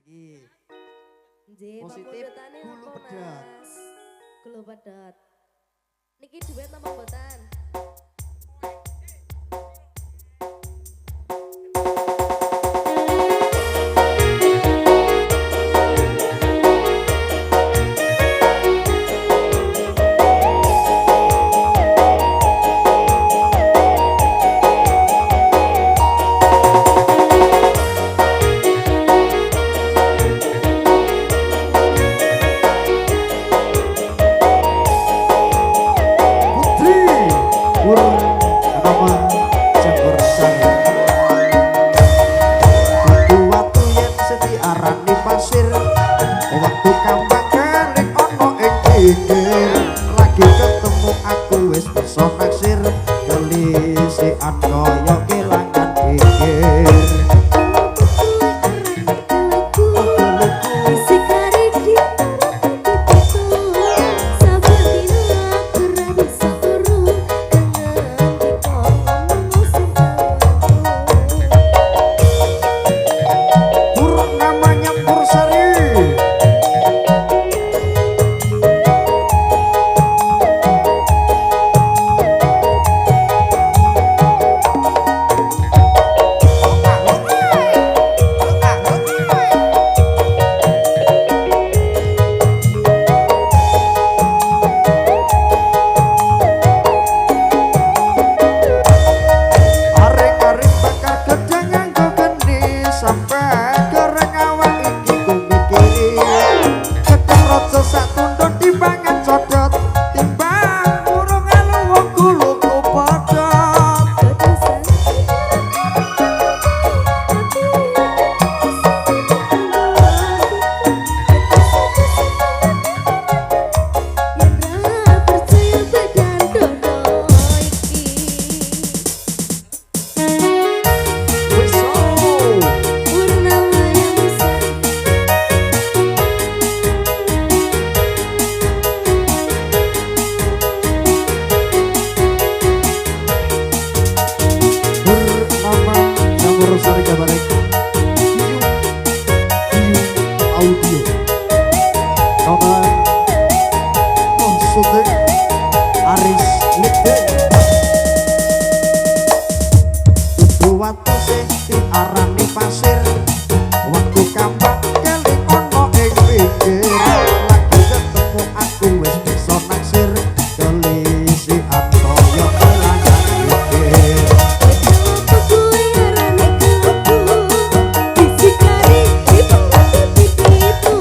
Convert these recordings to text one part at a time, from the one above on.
Iya. Nggih, Positif, pamundhutane gulu apa, pedot. Mas? Gulu pedot. Niki duet apa mboten? Lagi ketemu aku wis bisa naksir kelisian kaya kelangan pikir. Itu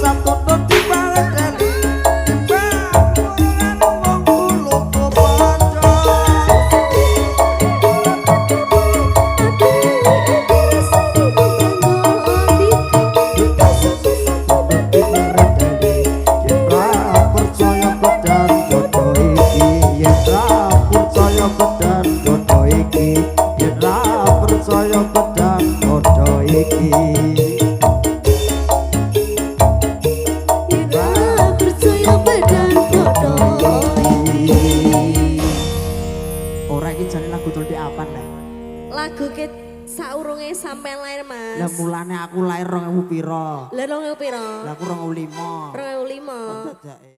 ora tunduk di baledani bangunan wong ulung kepancong pedang godho iki yen ra percaya pedang godho iki yen ra percaya pedang godho iki ora iki jane lagu Tulti Apan lek Lagu ke saurunge sampean lahir Mas. lah mulane aku lahir 2000 pira Lah 2000 pira? lah aku 2005 2005.